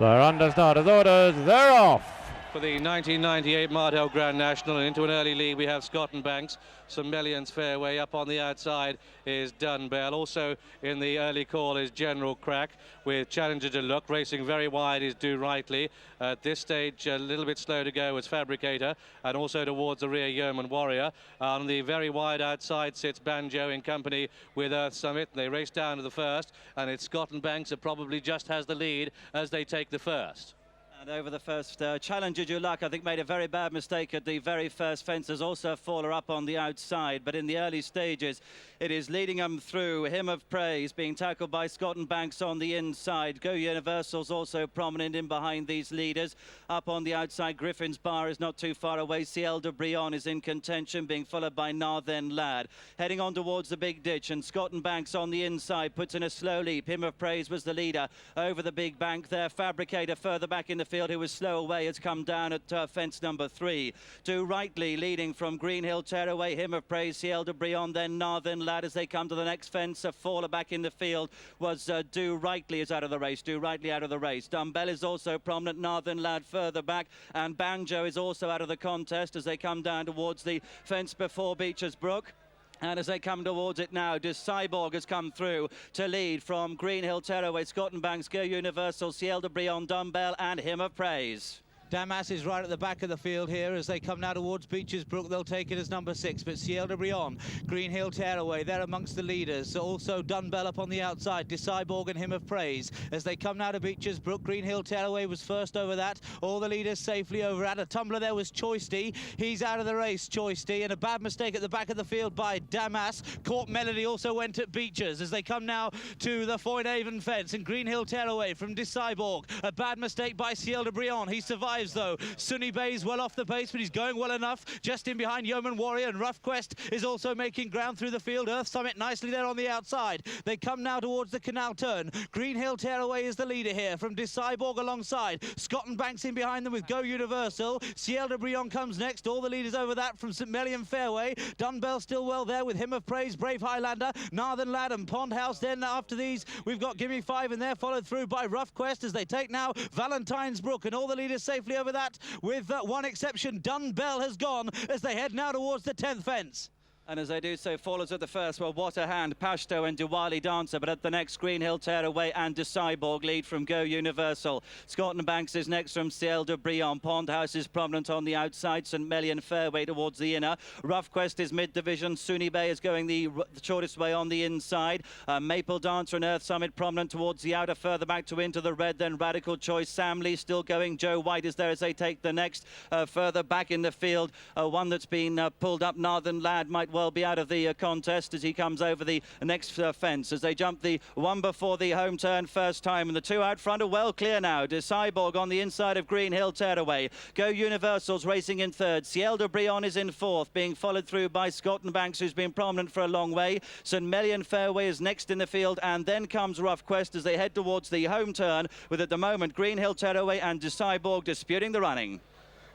They're under starters orders, they're off. For the 1998 Mardell Grand National, and into an early lead we have Scott and Banks. Mellion's Fairway. Up on the outside is Dunbell. Also in the early call is General Crack, with Challenger to Look. Racing very wide is Do Rightly. At this stage a little bit slow to go is Fabricator, and also towards the rear Yeoman Warrior. On the very wide outside sits Banjo in company with Earth Summit. They race down to the first, and it's Scott and Banks that probably just has the lead as they take the first. And over the first, Challenger to Luck, I think, made a very bad mistake at the very first fence. There's also a faller up on the outside, but in the early stages, it is leading them through. Hymn of Praise being tackled by Scott and Banks on the inside. Go Universal's also prominent in behind these leaders. Up on the outside, Griffin's Bar is not too far away. Ciel de Brion is in contention, being followed by Narthen Lad. Heading on towards the big ditch, and Scott and Banks on the inside puts in a slow leap. Hymn of Praise was the leader over the big bank there. Fabricator further back in the field, who was slow away, has come down at fence number 3. Do Rightly leading from Green Hill Tearaway. Hymn of Praise, Ciel de Brion, then Narthen Lad as they come to the next fence. A faller back in the field was Do Rightly is out of the race. Do Rightly out of the race. Dumbbell is also prominent. Narthen Lad further back, and Banjo is also out of the contest as they come down towards the fence before Beecher's Brook. And as they come towards it now, Cyborg has come through to lead from Green Hill Tearaway. Scott and Banks, Go Universal, Ciel de Brion, Dumbbell, and Hymn of Praise. Damas is right at the back of the field here as they come now towards Beecher's Brook. They'll take it as number 6, but Ciel de Brion, Green Hill Tearaway, they're amongst the leaders. Also Dunbell up on the outside, Cyborg and Hymn of Praise. As they come now to Beecher's Brook, Green Hill Tearaway was first over that. All the leaders safely over at a tumbler. There was Twiston. He's out of the race, Twiston, and a bad mistake at the back of the field by Damas. Court Melody also went at Beecher's as they come now to the Foynehaven fence, and Green Hill Tearaway from Cyborg. A bad mistake by Ciel de Brion. He survives though. Suny Bay's well off the pace, but he's going well enough. Just in behind Yeoman Warrior, and Rough Quest is also making ground through the field. Earth Summit nicely there on the outside. They come now towards the canal turn. Green Hill Tearaway is the leader here from Cyborg alongside. Scott and Banks in behind them with Go Universal. Ciel de Brion comes next. All the leaders over that from St Mellion Fairway. Dunbell still well there with Hymn of Praise, Brave Highlander, Narthen Lad and Pond House. Then after these, we've got Gimme 5 in there, followed through by Rough Quest as they take now Valentine's Brook, and all the leaders safely over that, with one exception. Dunbell has gone as they head now towards the 10th fence. And as they do so, fallers at the first, well, what a hand, Pashto and Diwali Dancer, but at the next, Green Hill Tearaway and Cyborg lead from Go Universal. Scott and Banks is next from Ciel de Brion. Pond House is prominent on the outside, St Mellion Fairway towards the inner. Rough Quest is mid-division, Suny Bay is going the shortest way on the inside. Maple Dancer and Earth Summit prominent towards the outer, further back to into the red, then Radical Choice. Samlee still going, Joe White is there as they take the next. Further back in the field, one that's been pulled up, Narthen Lad, might well be out of the contest as he comes over the next fence as they jump the one before the home turn first time, and the two out front are well clear now. Cyborg on the inside of Green Hill Tearaway. Go Universals racing in third. Ciel de Brion is in fourth, being followed through by Scott and Banks, who's been prominent for a long way. St Mellion Fairway is next in the field, and then comes Rough Quest as they head towards the home turn, with at the moment Green Hill Tearaway and Cyborg disputing the running.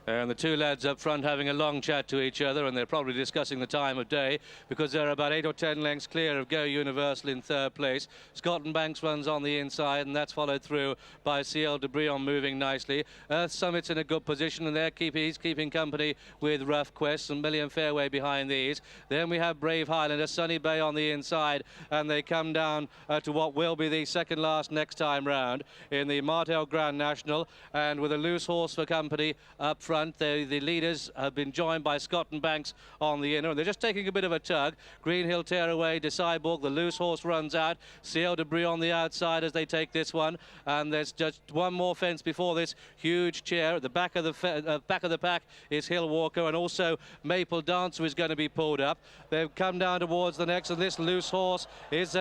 And the two lads up front having a long chat to each other, and they're probably discussing the time of day, because they're about 8 or 10 lengths clear of Go Universal in third place. Scott and Banks runs on the inside, and that's followed through by Ciel de Brion moving nicely. Earth Summit's in a good position, and he's keeping company with Rough Quest and Mellion Fairway behind these. Then we have Brave Highlander, Sunny Bay on the inside, and they come down to what will be the second last next time round in the Mardell Grand National, and with a loose horse for company up front. The leaders have been joined by Scott and Banks on the inner, and they're just taking a bit of a tug. Green Hill Tearaway, Cyborg, the loose horse runs out. Ciel de Brion on the outside as they take this one, and there's just one more fence before this huge chair. At the back of the pack is Hill Walker, and also Maple Dancer is going to be pulled up. They've come down towards the next, and this loose horse is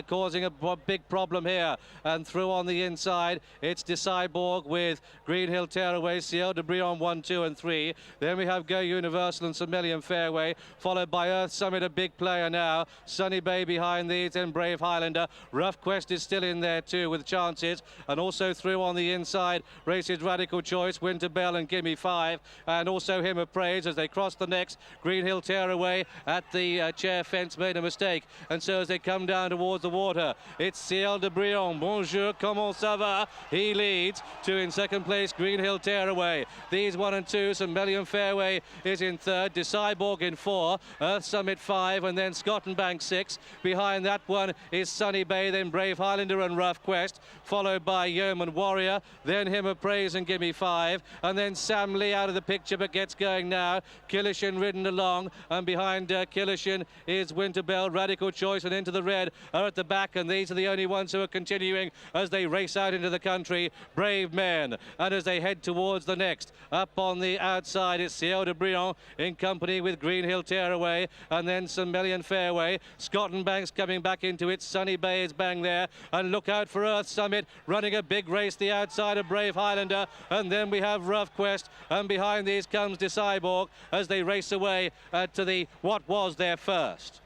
causing a big problem here. And through on the inside, it's Cyborg with Green Hill Tearaway, Ciel de Brion one 1, 2 and 3. Then we have Go Universal and Samlee and Fairway, followed by Earth Summit, a big player now. Sunny Bay behind these, then Brave Highlander. Rough Quest is still in there too with chances, and also through on the inside races Radical Choice, Winter Bell and Gimme 5, and also Hymn of Praise as they cross the next. Green Hill Tearaway at the chair fence made a mistake, and so as they come down towards the water, it's Ciel de Brion. Bonjour, comment ça va? He leads. 2 in second place, Green Hill Tearaway. These 1 and 2, so Mellion Fairway is in third, Cyborg in 4, Earth Summit 5, and then Scottenbank 6. Behind that one is Sunny Bay, then Brave Highlander and Rough Quest, followed by Yeoman Warrior, then Hymn of Praise and Gimme 5, and then Samlee out of the picture but gets going now. Killishin ridden along, and behind Killishin is Winterbell. Radical Choice and Into the Red are at the back, and these are the only ones who are continuing as they race out into the country. Brave Men, and as they head towards the next, up on the outside it's Ciel de Brion in company with Green Hill Tearaway, and then some Mellion Fairway. Scottenbank's coming back into it. Sunny Bay is bang there, and look out for Earth Summit running a big race the outside of Brave Highlander, and then we have Rough Quest, and behind these comes Cyborg as they race away to the what was their first.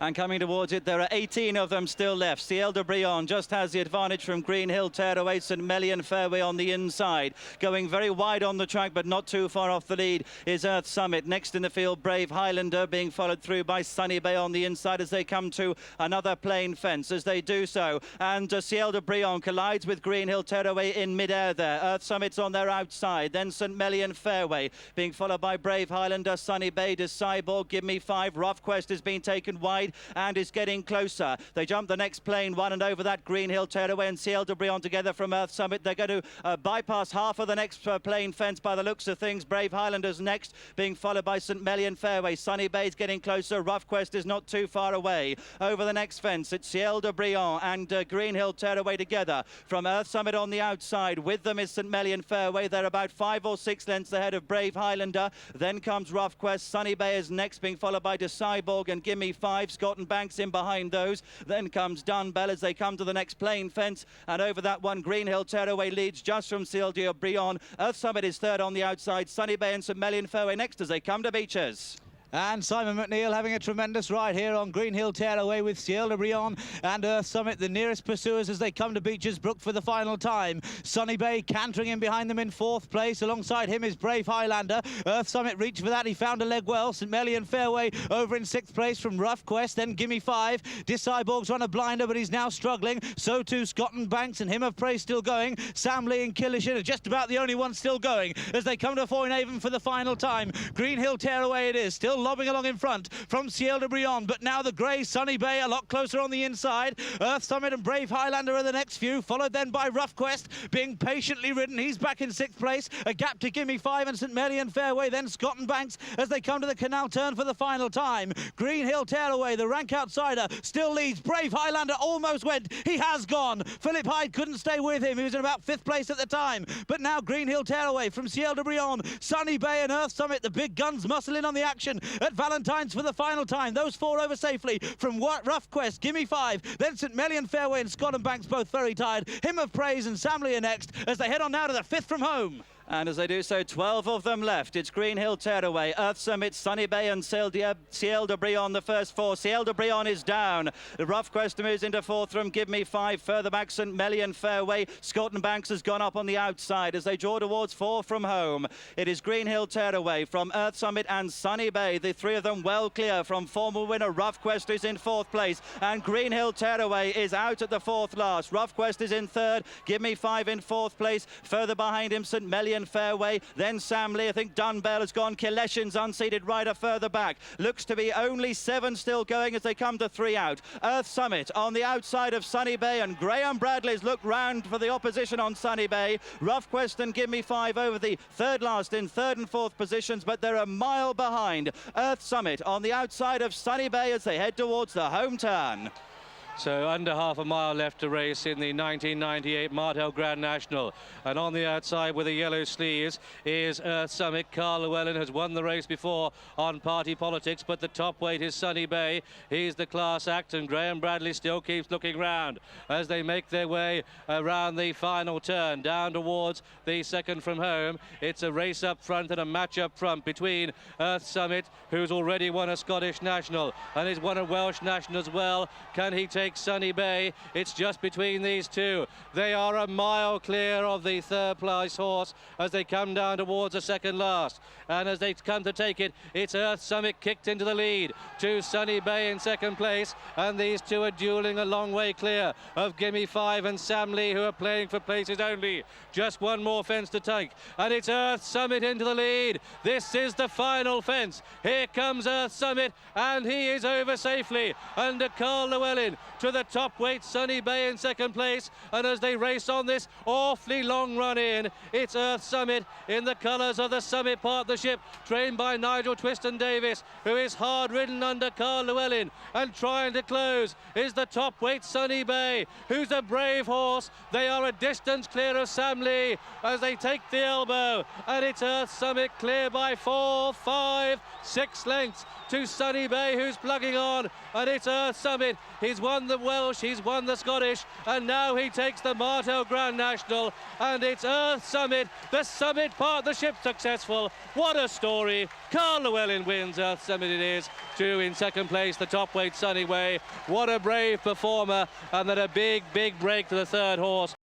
And coming towards it, there are 18 of them still left. Ciel de Brion just has the advantage from Green Hill Tearaway. St Mellion Fairway on the inside. Going very wide on the track, but not too far off the lead is Earth Summit. Next in the field, Brave Highlander, being followed through by Sunny Bay on the inside as they come to another plain fence as they do so. And Ciel de Brion collides with Green Hill Tearaway in midair there. Earth Summit's on their outside. Then St Mellion Fairway, being followed by Brave Highlander, Sunny Bay, Cyborg, Give Me 5. Rough Quest has been taken wide and is getting closer. They jump the next plane, one and over that Green Hill Tearaway and Ciel de Brion together from Earth Summit. They're going to bypass half of the next plane fence by the looks of things. Brave Highlanders next, being followed by St Mellion Fairway. Sunny Bay's getting closer. Rough Quest is not too far away. Over the next fence, it's Ciel de Brion and Green Hill Tearaway together from Earth Summit on the outside. With them is St Mellion Fairway. They're about 5 or 6 lengths ahead of Brave Highlander. Then comes Rough Quest. Sunny Bay is next, being followed by Cyborg and Gimme 5. Scottenbank's in behind those. Then comes Dunwoody as they come to the next plain fence, and over that one Green Hill Tearaway leads just from Ciel de Brion. Earth Summit is third on the outside. Sunny Bay and St Mellion Fairway next as they come to Beaches. And Simon McNeil having a tremendous ride here on Green Hill Tearaway with Ciel de Brion and Earth Summit, the nearest pursuers as they come to Beaches Brook for the final time. Sunny Bay cantering in behind them in 4th place. Alongside him is Brave Highlander. Earth Summit reached for that. He found a leg well. St Mellion Fairway over in 6th place from Rough Quest. Then Gimme 5. Cyborg's run a blinder, but he's now struggling. So too Scottenbanks and Hymn of Praise still going. Samlee and Killishin are just about the only ones still going as they come to Foynehaven for the final time. Green Hill Tearaway it is, still lobbing along in front from Ciel de Brion, but now the grey Sunny Bay a lot closer on the inside. Earth Summit and Brave Highlander are the next few, followed then by Rough Quest being patiently ridden. He's back in 6th place, a gap to Gimme 5 and St Mellion Fairway, then Scottenbanks as they come to the canal turn for the final time. Green Hill Tearaway, the rank outsider, still leads. Brave Highlander almost went. He has gone. Philip Hyde couldn't stay with him. He was in about 5th place at the time, but now Green Hill Tearaway from Ciel de Brion, Sunny Bay and Earth Summit, the big guns muscle in on the action at Valentine's for the final time. Those 4 over safely from Rough Quest, Gimme 5, then St Mellion Fairway and Scottenbanks both very tired. Hymn of Praise and Samlee are next as they head on now to the 5th from home. And as they do so, 12 of them left. It's Green Hill Tearaway, Earth Summit, Sunny Bay and Ciel de Brion, the first 4. Ciel de Brion is down. The Rough Quest moves into 4th from Give Me 5. Further back, St Mellion Fairway. Scottenbanks has gone up on the outside as they draw towards 4 from home. It is Green Hill Tearaway from Earth Summit and Sunny Bay. The 3 of them well clear from former winner Rough Quest, who's in 4th place. And Green Hill Tearaway is out at the 4th last. Rough Quest is in 3rd. Give Me 5 in 4th place. Further behind him, St Mellion Fairway, then Samlee. I think Dunwoody has gone. Killishin's unseated rider further back. Looks to be only 7 still going as they come to 3 out. Earth Summit on the outside of Sunny Bay, and Graham Bradley's looked round for the opposition on Sunny Bay. Rough Quest and Give Me 5 over the 3rd last in 3rd and 4th positions, but they're a mile behind. Earth Summit on the outside of Sunny Bay as they head towards the home turn. So under half a mile left to race in the 1998 Martel Grand National. And on the outside with the yellow sleeves is Earth Summit. Carl Llewellyn has won the race before on Party Politics, but the top weight is Suny Bay. He's the class act, and Graham Bradley still keeps looking round as they make their way around the final turn down towards the second from home. It's a race up front and a match up front between Earth Summit, who's already won a Scottish National and has won a Welsh National as well. Can he take Suny Bay? It's just between these two. They are a mile clear of the third place horse as they come down towards the second last, and as they come to take it, it's Earth Summit kicked into the lead to Suny Bay in second place, and these two are dueling a long way clear of Gimme 5 and Samlee, who are playing for places only. Just one more fence to take, and it's Earth Summit into the lead. This is the final fence. Here comes Earth Summit, and he is over safely under Carl Llewellyn to the top weight, Suny Bay in second place. And as they race on this awfully long run in, it's Earth Summit in the colours of the Summit Partnership, trained by Nigel Twiston-Davies, who is hard ridden under Carl Llewellyn, and trying to close is the top weight Suny Bay, who's a brave horse. They are a distance clear of Samlee as they take the elbow, and it's Earth Summit clear by 4, 5, 6 lengths to Suny Bay, who's plugging on, and it's Earth Summit. He's won the Welsh, he's won the Scottish, and now he takes the Martel Grand National, and it's Earth Summit, the Summit Partnership successful. What a story. Carl Llewellyn wins. Earth Summit it is. 2 in second place, the top weight Suny Bay. What a brave performer, and then a big break to the third horse,